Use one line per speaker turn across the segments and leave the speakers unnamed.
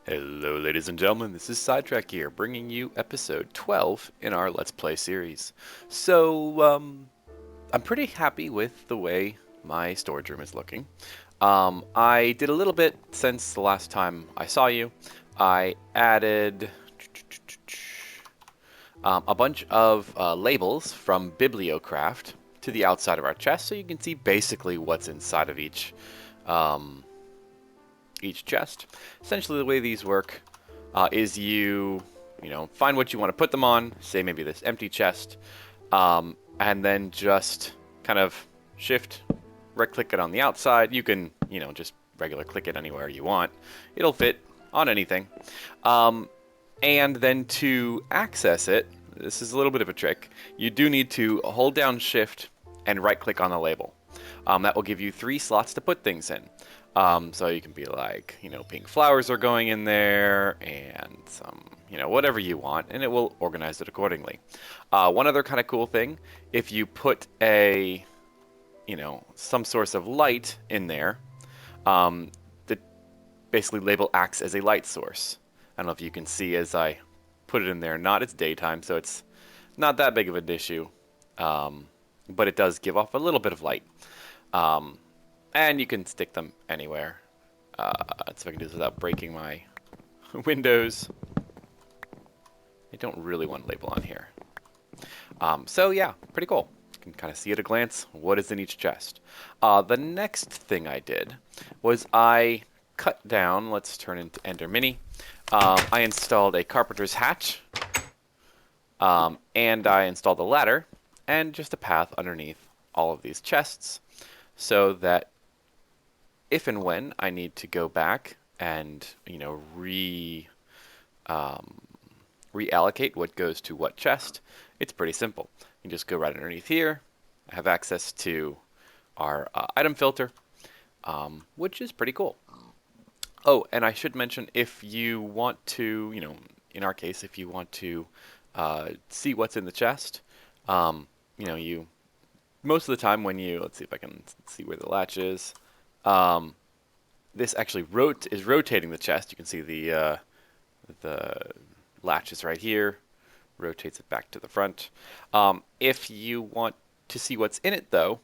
Hello ladies and gentlemen, this is Sidetrack here, bringing you episode 12 in our Let's Play series. I'm pretty happy with the way my storage room is looking. I did a little bit since the last time I saw you. I added a bunch of labels from Bibliocraft to the outside of our chest, so you can see basically what's inside of um, each chest. Essentially, the way these work is you find what you want to put them on, say maybe this empty chest, and then just kind of shift, right click it on the outside. You can, just regular click it anywhere you want. It'll fit on anything. And then to access it, this is a little bit of a trick. You do need to hold down shift and right click on the label. That will give you 3 slots to put things in. So you can be like, pink flowers are going in there and some, whatever you want, and it will organize it accordingly. One other kind of cool thing, if you put some source of light in there, the basically label acts as a light source. I don't know if you can see as I put it in there or not. It's daytime, so it's not that big of an issue, but it does give off a little bit of light. And you can stick them anywhere. Let's see if I can do this without breaking my windows. I don't really want a label on here. So yeah, pretty cool. You can kind of see at a glance what is in each chest. The next thing I did was I cut down, let's turn into Ender Mini. I installed a carpenter's hatch, and I installed a ladder, and just a path underneath all of these chests, so that if and when I need to go back and reallocate what goes to what chest, it's pretty simple. You just go right underneath here. I have access to our item filter, which is pretty cool. Oh, and I should mention, if you want to, in our case, if you want to see what's in the chest, you most of the time when you, let's see if I can see where the latch is. This actually is rotating the chest. You can see the latch is right here. Rotates it back to the front. If you want to see what's in it, though,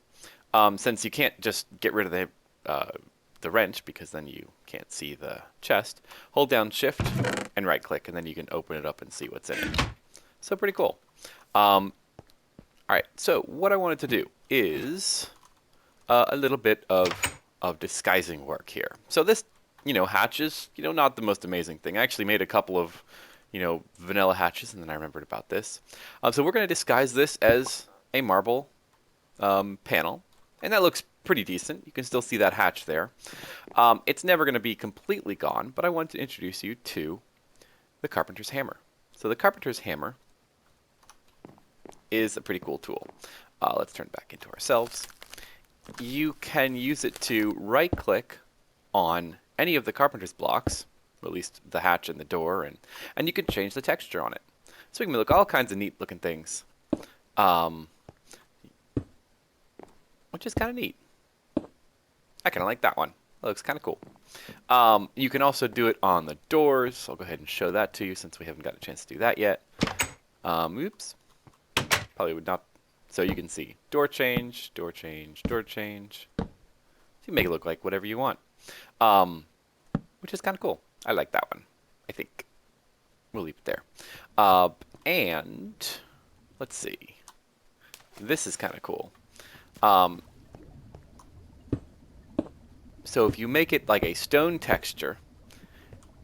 since you can't just get rid of the wrench, because then you can't see the chest, hold down Shift and right click, and then you can open it up and see what's in it. So pretty cool. Alright, so what I wanted to do is a little bit of disguising work here. So this, hatch is, not the most amazing thing. I actually made a couple of, vanilla hatches, and then I remembered about this. So we're going to disguise this as a marble panel, and that looks pretty decent. You can still see that hatch there. It's never going to be completely gone, but I want to introduce you to the carpenter's hammer. So the carpenter's hammer is a pretty cool tool. Let's turn back into ourselves. You can use it to right click on any of the carpenter's blocks, or at least the hatch and the door, and you can change the texture on it. So we can look all kinds of neat looking things, which is kind of neat. I kind of like that one. That looks kind of cool. You can also do it on the doors. I'll go ahead and show that to you since we haven't got a chance to do that yet. Oops. Probably would not. So you can see door change, door change, door change. So you make it look like whatever you want, which is kind of cool. I like that one. I think we'll leave it there. And let's see. This is kind of cool. So if you make it like a stone texture,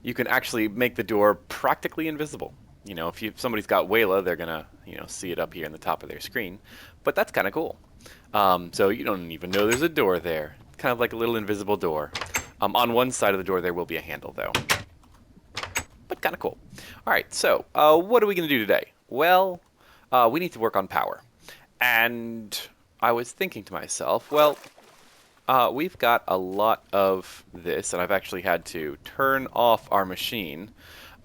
you can actually make the door practically invisible. If somebody's got Wayla, they're gonna, see it up here in the top of their screen. But that's kind of cool. So you don't even know there's a door there. It's kind of like a little invisible door. On one side of the door, there will be a handle, though. But kind of cool. All right, so what are we gonna do today? Well, we need to work on power. And I was thinking to myself, well, we've got a lot of this, and I've actually had to turn off our machine.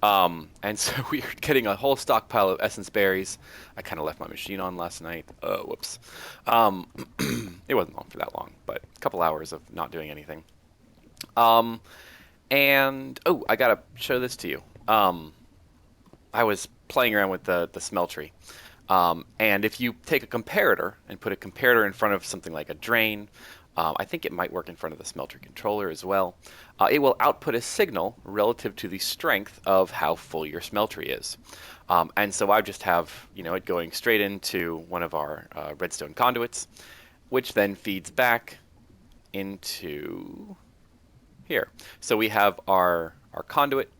And so we're getting a whole stockpile of essence berries. I kind of left my machine on last night. Whoops. It wasn't on for that long, but a couple hours of not doing anything. And, oh, I gotta show this to you. I was playing around with the smeltery. And if you take a comparator and put a comparator in front of something like a drain, I think it might work in front of the smeltery controller as well, it will output a signal relative to the strength of how full your smeltery is. And so I just have, it going straight into one of our redstone conduits, which then feeds back into here. So we have our conduit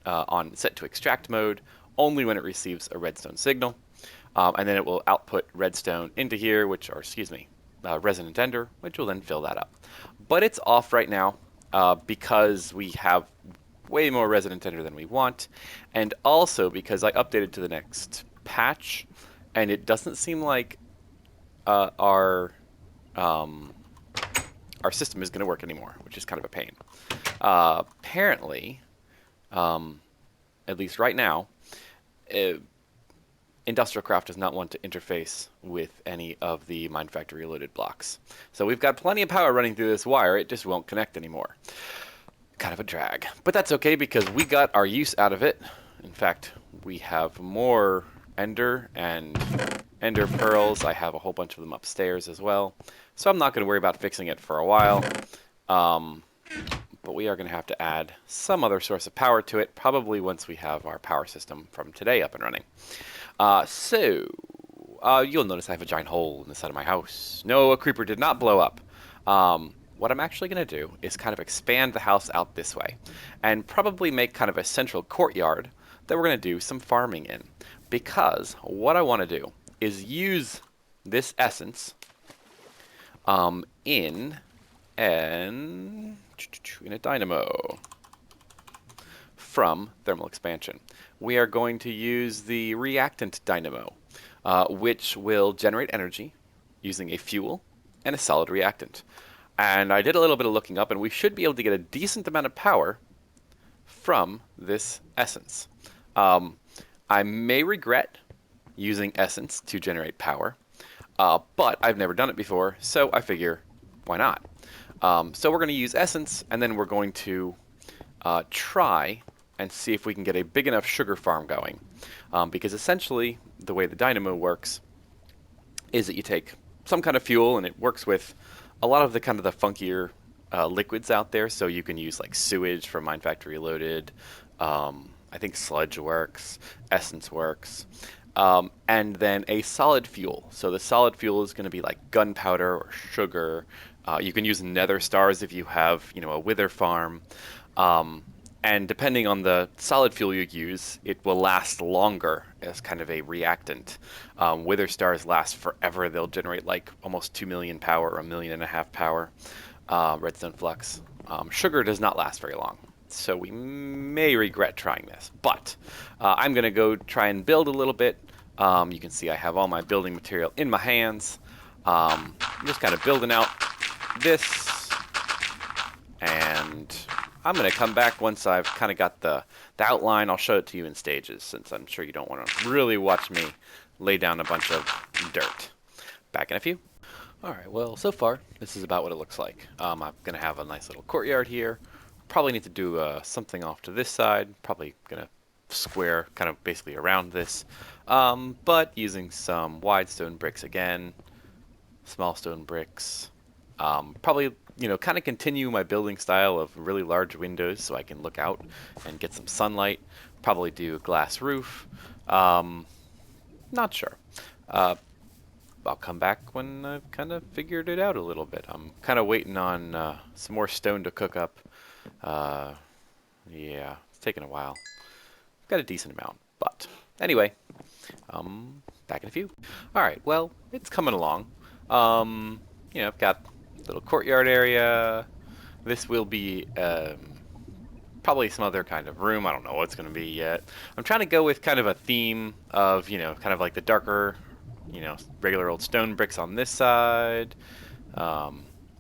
on set to extract mode only when it receives a redstone signal. And then it will output redstone into here, resonant ender, which will then fill that up. But it's off right now because we have way more resonant ender than we want, and also because I updated to the next patch, and it doesn't seem like our system is going to work anymore, which is kind of a pain. Apparently, at least right now, Industrial Craft does not want to interface with any of the Mine Factory loaded blocks. So we've got plenty of power running through this wire, it just won't connect anymore. Kind of a drag. But that's okay because we got our use out of it. In fact, we have more ender and ender pearls. I have a whole bunch of them upstairs as well. So I'm not going to worry about fixing it for a while. But we are going to have to add some other source of power to it, probably once we have our power system from today up and running. You'll notice I have a giant hole in the side of my house. No, a creeper did not blow up. What I'm actually going to do is kind of expand the house out this way and probably make kind of a central courtyard that we're going to do some farming in. Because what I want to do is use this essence in a dynamo from thermal expansion. We are going to use the reactant dynamo, which will generate energy using a fuel and a solid reactant. And I did a little bit of looking up, and we should be able to get a decent amount of power from this essence. I may regret using essence to generate power, but I've never done it before, so I figure, why not? So we're going to use essence, and then we're going to try and see if we can get a big enough sugar farm going. Because essentially, the way the dynamo works is that you take some kind of fuel, and it works with a lot of the kind of the funkier liquids out there. So you can use like sewage from Mine Factory Loaded. I think sludge works, essence works. And then a solid fuel. So the solid fuel is going to be like gunpowder or sugar. You can use nether stars if you have, a wither farm. And depending on the solid fuel you use, it will last longer as kind of a reactant. Wither stars last forever. They'll generate like almost 2 million power or 1.5 million power. Redstone flux. Sugar does not last very long. So we may regret trying this. But I'm going to go try and build a little bit. You can see I have all my building material in my hands. I'm just kind of building out this. And I'm going to come back once I've kind of got the outline. I'll show it to you in stages, since I'm sure you don't want to really watch me lay down a bunch of dirt. Back in a few. Alright, well, so far, this is about what it looks like. I'm going to have a nice little courtyard here. Probably need to do something off to this side. Probably going to square kind of basically around this. But using some wide stone bricks again. Small stone bricks. Probably, kind of continue my building style of really large windows so I can look out and get some sunlight. Probably do a glass roof. Not sure. I'll come back when I've kind of figured it out a little bit. I'm kind of waiting on some more stone to cook up. Yeah, it's taking a while. Got a decent amount, but anyway, back in a few. All right, well, it's coming along. I've got a little courtyard area. This will be probably some other kind of room. I don't know what it's going to be yet. I'm trying to go with kind of a theme of, kind of like the darker, regular old stone bricks on this side,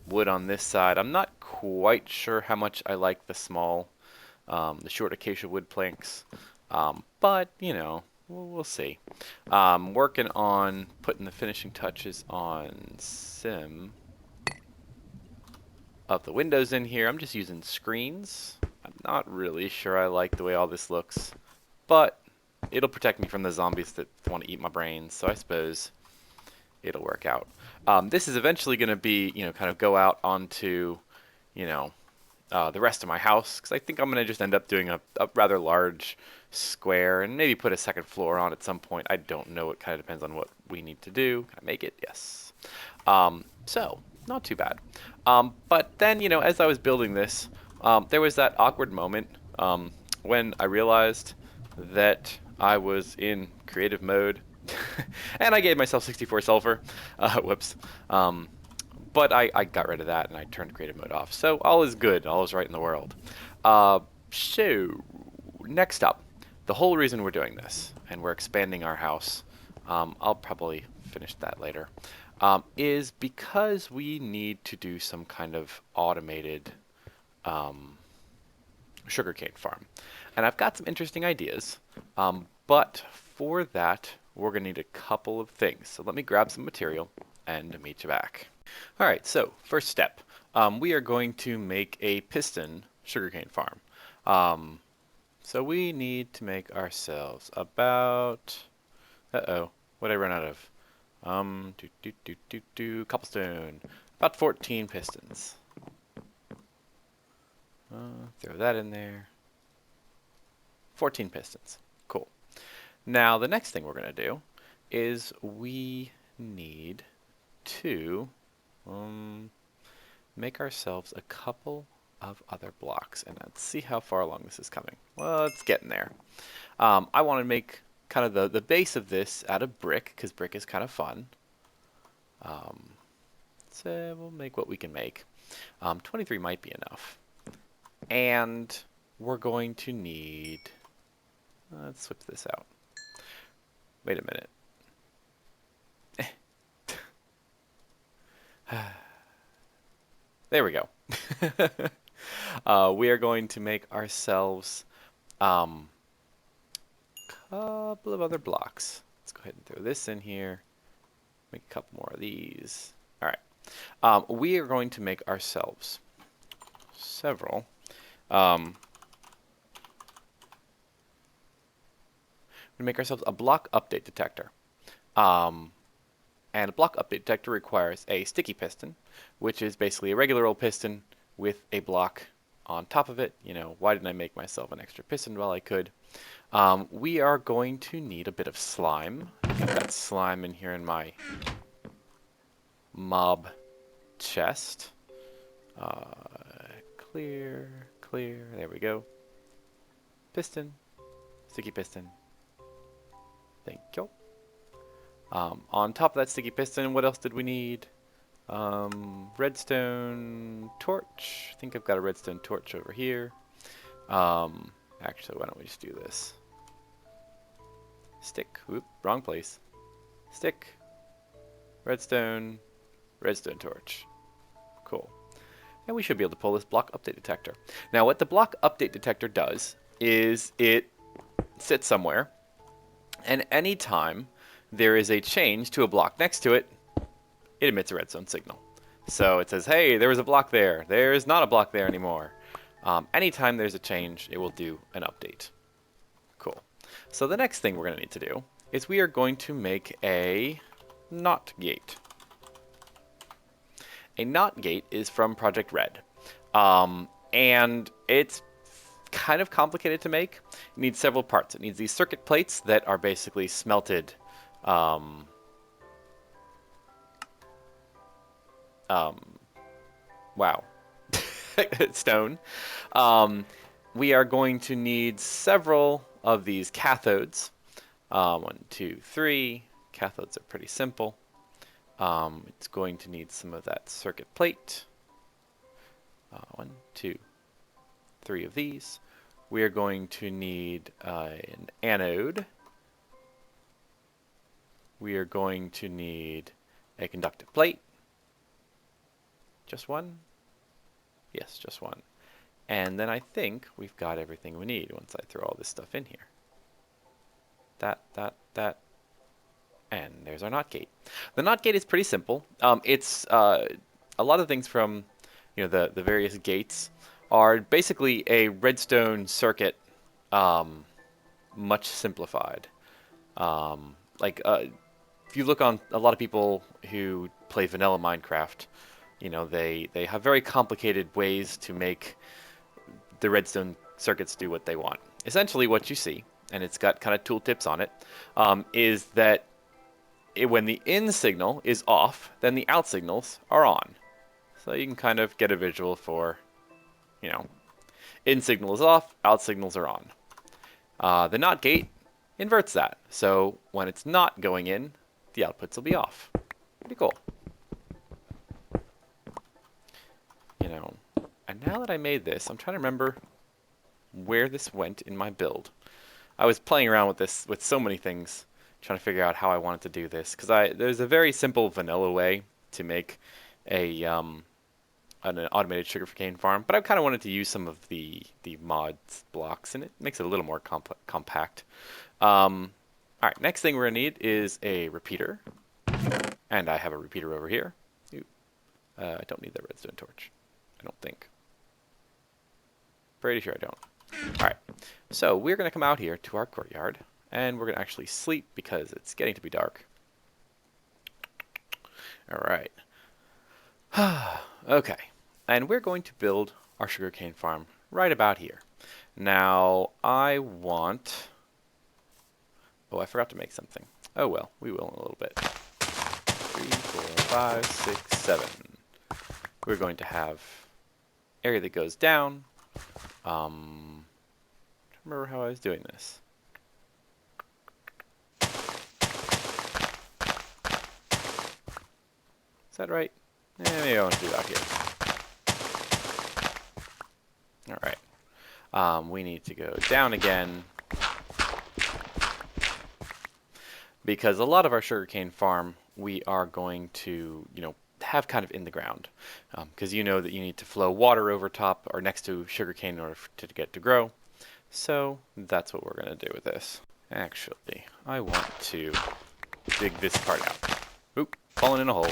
wood on this side. I'm not quite sure how much I like the small, the short acacia wood planks, but, we'll see. Working on putting the finishing touches on some of the windows in here. I'm just using screens. I'm not really sure I like the way all this looks, but it'll protect me from the zombies that want to eat my brains, so I suppose it'll work out. This is eventually going to be, kind of go out onto, you know, the rest of my house, because I think I'm going to just end up doing a rather large square and maybe put a second floor on at some point. I don't know. It kind of depends on what we need to do. Can I make it? Yes. So, not too bad. But then, as I was building this, there was that awkward moment when I realized that I was in creative mode and I gave myself 64 sulfur. Whoops. But I got rid of that and I turned creative mode off. So all is good. All is right in the world. So next up, the whole reason we're doing this and we're expanding our house, I'll probably finish that later, is because we need to do some kind of automated sugarcane farm. And I've got some interesting ideas, but for that, we're going to need a couple of things. So let me grab some material and meet you back. All right, so first step, we are going to make a piston sugarcane farm. So we need to make ourselves about, what did I run out of? Cobblestone, about 14 pistons. Throw that in there. 14 pistons. Cool. Now the next thing we're going to do is we need to make ourselves a couple of other blocks, and let's see how far along this is coming. Well, it's getting there. I want to make kind of the base of this out of brick, because brick is kind of fun. So we'll make what we can make. 23 might be enough. And we're going to need, let's switch this out. Wait a minute. There we go. We are going to make ourselves a couple of other blocks. Let's go ahead and throw this in here. Make a couple more of these. All right. We are going to make ourselves several. We make ourselves a block update detector. And a block update detector requires a sticky piston, which is basically a regular old piston with a block on top of it. Why didn't I make myself an extra piston while I could? We are going to need a bit of slime. I've got slime in here in my mob chest. Clear. There we go. Piston. Sticky piston. Thank you. On top of that sticky piston, what else did we need? Redstone torch. I think I've got a redstone torch over here. Actually, why don't we just do this? Stick. Whoop, wrong place. Stick. Redstone torch. Cool. And we should be able to pull this block update detector. Now, what the block update detector does is it sits somewhere, and anytime there is a change to a block next to it, it emits a redstone signal. So it says, hey, there was a block there. There's not a block there anymore. Anytime there's a change, it will do an update. Cool. So the next thing we're going to need to do is we are going to make a NOT gate. A NOT gate is from Project Red. And it's kind of complicated to make. It needs several parts. It needs these circuit plates that are basically smelted wow. Stone. We are going to need several of these cathodes. 1, 2, 3. Cathodes are pretty simple. It's going to need some of that circuit plate. 1, 2, 3 of these. We are going to need an anode. We are going to need a conductive plate. Just one? Yes, just one. And then I think we've got everything we need once I throw all this stuff in here. That. And there's our NOT gate. The NOT gate is pretty simple. It's a lot of things from the various gates are basically a redstone circuit, much simplified. Like if you look on a lot of people who play vanilla Minecraft, they have very complicated ways to make the redstone circuits do what they want. Essentially, what you see, and it's got kind of tooltips on it, is that when the in signal is off, then the out signals are on. So you can kind of get a visual for, in signal is off, out signals are on. The NOT gate inverts that. So when it's not going in, the outputs will be off. Pretty cool. And now that I made this, I'm trying to remember where this went in my build. I was playing around with this with so many things, trying to figure out how I wanted to do this, because there's a very simple vanilla way to make an automated sugarcane farm, but I kind of wanted to use some of the mods blocks, and it makes it a little more compact. All right, next thing we're gonna need is a repeater, and I have a repeater over here. I don't need the redstone torch, I don't think. Pretty sure I don't. All right, so we're gonna come out here to our courtyard, and we're gonna actually sleep because it's getting to be dark. All right. Okay, and we're going to build our sugarcane farm right about here. Now, I want... Oh, I forgot to make something. Oh well, we will in a little bit. 3, 4, 5, 6, 7. We're going to have area that goes down. I don't remember how I was doing this. Is that right? Maybe I want to do that here. Alright. We need to go down again, because a lot of our sugarcane farm we are going to, have kind of in the ground, because you know that you need to flow water over top or next to sugarcane in order to get to grow. So that's what we're going to do with this. Actually, I want to dig this part out. Oop, falling in a hole.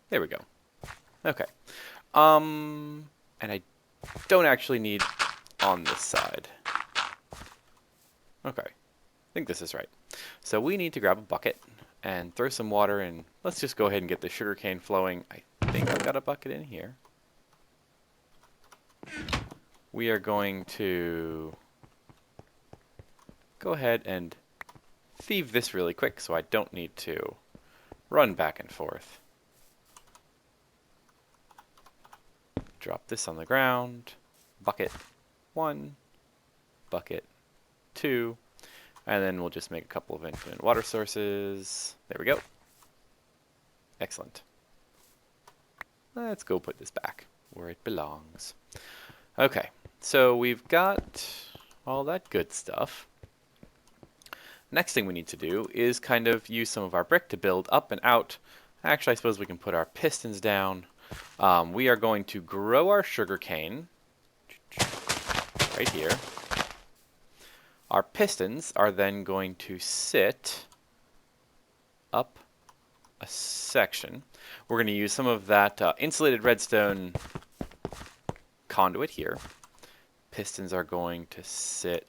There we go. Okay. And I don't actually need on this side. Okay. I think this is right. So we need to grab a bucket and throw some water in. Let's just go ahead and get the sugarcane flowing. I think I've got a bucket in here. We are going to go ahead and thieve this really quick so I don't need to run back and forth. Drop this on the ground. Bucket 1, bucket 2, and then we'll just make a couple of infinite water sources. There we go. Excellent. Let's go put this back where it belongs. Okay, so we've got all that good stuff. Next thing we need to do is kind of use some of our brick to build up and out. Actually, I suppose we can put our pistons down. We are going to grow our sugarcane right here. Our pistons are then going to sit up a section. We're going to use some of that insulated redstone conduit here. Pistons are going to sit...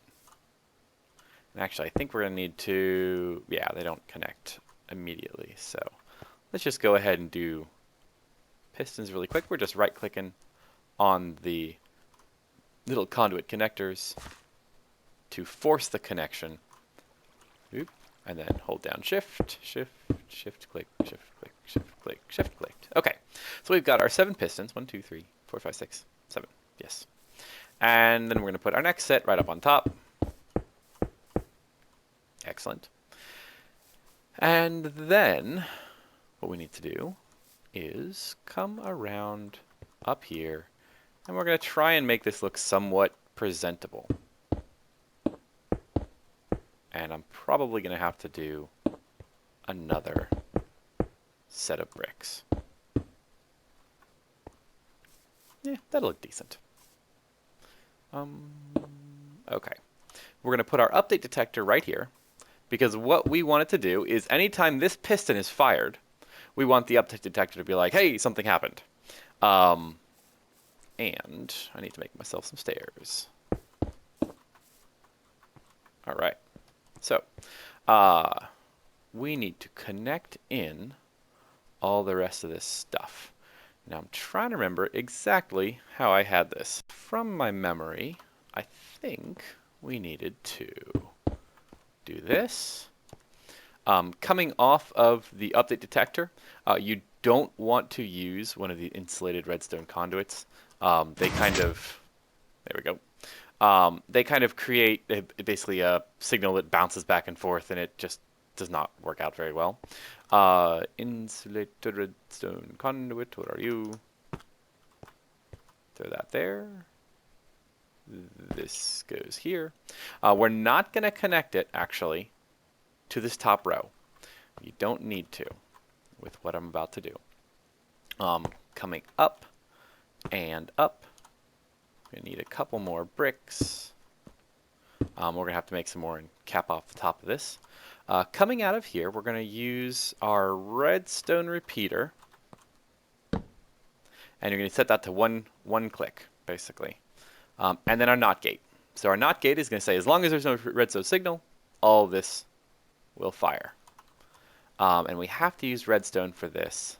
And actually, I think we're going to need to... Yeah, they don't connect immediately. So let's just go ahead and do pistons really quick. We're just right-clicking on the little conduit connectors to force the connection. Oop. And then hold down Shift, Shift, Shift, click, Shift, click, Shift, click, Shift, clicked. Okay, so we've got our 7 pistons. 1, 2, 3, 4, 5, 6, 7. Yes. And then we're going to put our next set right up on top. Excellent. And then what we need to do is come around up here, and we're going to try and make this look somewhat presentable. And I'm probably going to have to do another set of bricks. Yeah, that'll look decent. Okay. We're going to put our update detector right here, because what we want it to do is anytime this piston is fired, we want the update detector to be like, hey, something happened. And I need to make myself some stairs. All right. So we need to connect in all the rest of this stuff. Now I'm trying to remember exactly how I had this. From my memory, I think we needed to do this. Coming off of the update detector, you don't want to use one of the insulated redstone conduits. They kind of, there we go. They kind of create basically a signal that bounces back and forth, and it just does not work out very well. Insulated redstone conduit, what are you? Throw that there. This goes here. We're not going to connect it, actually, to this top row. You don't need to with what I'm about to do. Coming up and up. We're going to need a couple more bricks. We're going to have to make some more and cap off the top of this. Coming out of here, we're going to use our redstone repeater. And you're going to set that to one click, basically. And then our NOT gate. So our NOT gate is going to say, as long as there's no redstone signal, all of this will fire. And we have to use redstone for this.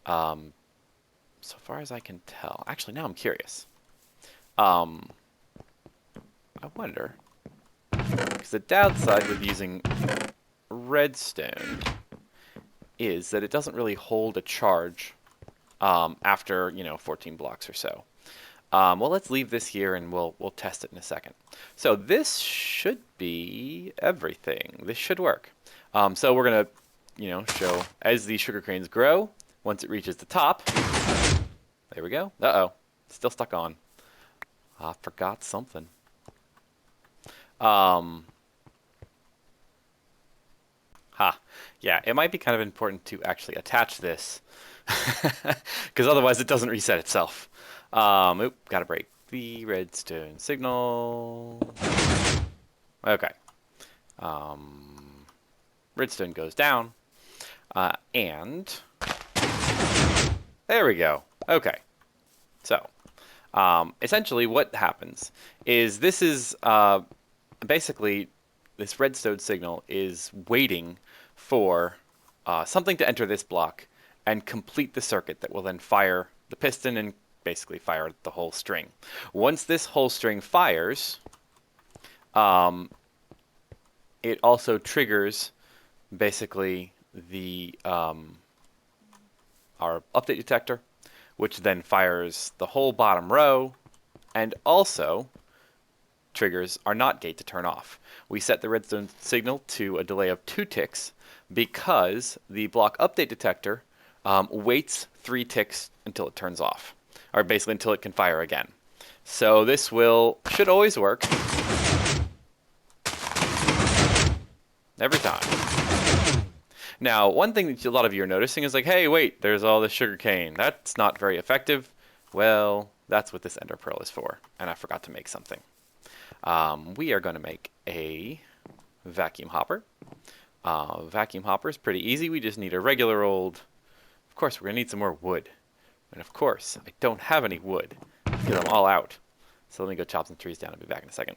So far as I can tell. Actually, now I'm curious. I wonder. Because the downside with using redstone is that it doesn't really hold a charge after, 14 blocks or so. Well, let's leave this here and we'll test it in a second. So this should be everything. This should work. So we're going to, show as these sugar canes grow, once it reaches the top, there we go. Uh-oh, still stuck on. I forgot something. Yeah, it might be kind of important to actually attach this because otherwise it doesn't reset itself. Oop, gotta break the redstone signal. Okay. Redstone goes down. And there we go. Okay. So, essentially what happens is this is basically this redstone signal is waiting for something to enter this block and complete the circuit that will then fire the piston and basically fire the whole string. Once this whole string fires, it also triggers basically the our update detector, which then fires the whole bottom row and also triggers our NOT gate to turn off. We set the redstone signal to a delay of 2 ticks because the block update detector waits 3 ticks until it turns off, or basically until it can fire again. So this should always work every time. Now, one thing that a lot of you are noticing is like, hey, wait, there's all this sugar cane. That's not very effective. Well, that's what this ender pearl is for, and I forgot to make something. We are going to make a vacuum hopper. Vacuum hopper is pretty easy. We just need a regular old... Of course, we're going to need some more wood. And of course, I don't have any wood because I'm all out. So let me go chop some trees down and be back in a second.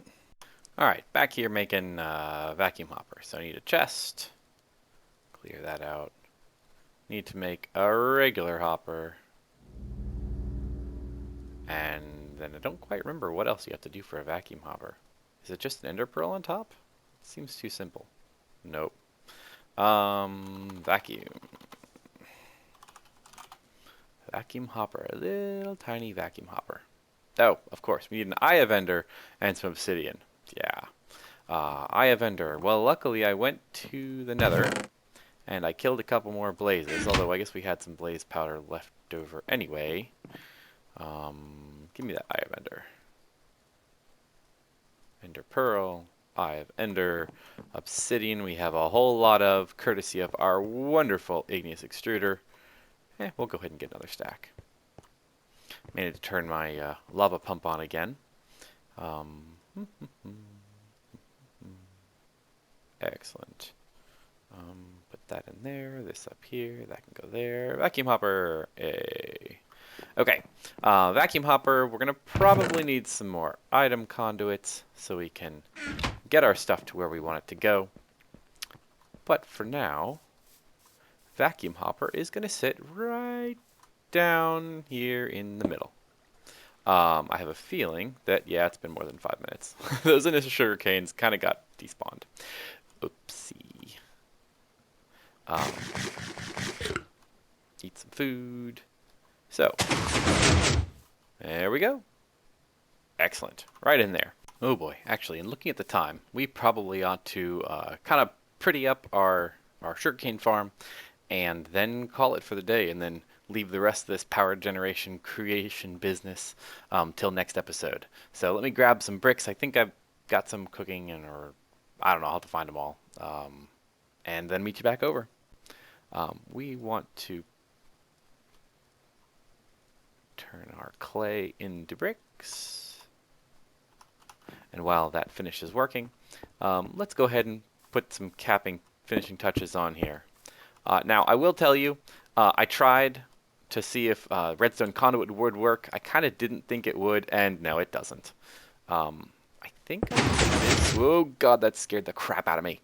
All right, back here making vacuum hopper. So I need a chest. Clear that out. Need to make a regular hopper. And then I don't quite remember what else you have to do for a vacuum hopper. Is it just an ender pearl on top? It seems too simple. Nope. Vacuum. Vacuum hopper. A little tiny vacuum hopper. Oh, of course. We need an eye of ender and some obsidian. Yeah. Eye of ender. Well, luckily I went to the nether and I killed a couple more blazes, although I guess we had some blaze powder left over anyway. Give me that eye of ender. Ender pearl, eye of ender, obsidian we have a whole lot of, courtesy of our wonderful igneous extruder. We'll go ahead and get another stack. Managed to turn my lava pump on again. Excellent. Put that in there, this up here, that can go there. Vacuum hopper, okay. Vacuum hopper, we're gonna probably need some more item conduits so we can get our stuff to where we want it to go. But for now, vacuum hopper is gonna sit right down here in the middle. I have a feeling that, yeah, it's been more than 5 minutes. Those initial sugar canes kind of got despawned. Oopsie. Eat some food. So, there we go. Excellent. Right in there. Oh boy, actually, in looking at the time, we probably ought to kind of pretty up our sugarcane farm and then call it for the day, and then leave the rest of this power generation creation business till next episode. So let me grab some bricks. I think I've got some cooking, or I don't know, I'll have to find them all. And then meet you back over. We want to turn our clay into bricks. And while that finishes working, let's go ahead and put some finishing touches on here. Now, I will tell you, I tried to see if redstone conduit would work. I kind of didn't think it would, and no, it doesn't. I think I can do this. Oh god, that scared the crap out of me.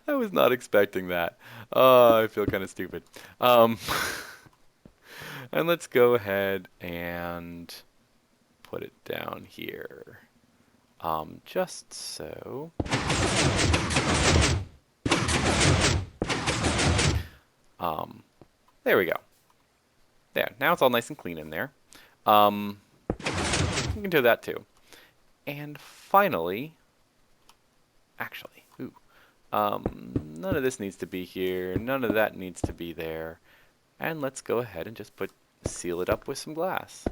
I was not expecting that. I feel kind of stupid. And let's go ahead and put it down here. Just so. There we go. There, now it's all nice and clean in there. You can do that too. And finally, actually, none of this needs to be here. None of that needs to be there. And let's go ahead and just seal it up with some glass.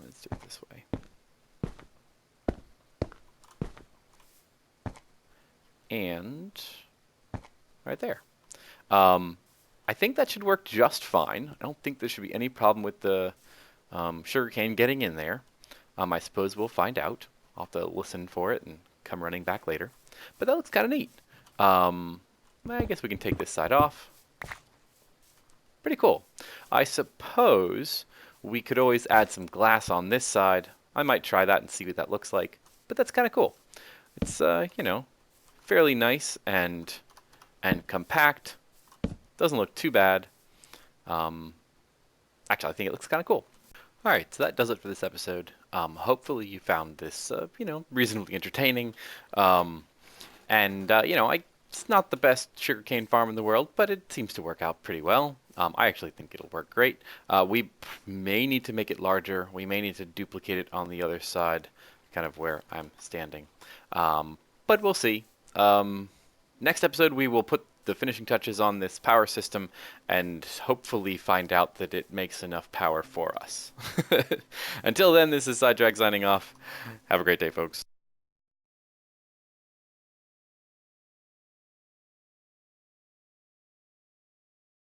Let's do it this way. And right there. I think that should work just fine. I don't think there should be any problem with the sugarcane getting in there. I suppose we'll find out. I'll have to listen for it and come running back later. But that looks kind of neat. I guess we can take this side off. Pretty cool. I suppose we could always add some glass on this side. I might try that and see what that looks like. But that's kind of cool. It's, you know, fairly nice and compact. Doesn't look too bad. Actually, I think it looks kind of cool. Alright, so that does it for this episode. Hopefully you found this, you know, reasonably entertaining. You know, it's not the best sugarcane farm in the world, but it seems to work out pretty well. I actually think it'll work great. We may need to make it larger. We may need to duplicate it on the other side, kind of where I'm standing. But we'll see. Next episode, we will put the finishing touches on this power system and hopefully find out that it makes enough power for us. Until then, this is Sidetrack signing off. Have a great day, folks.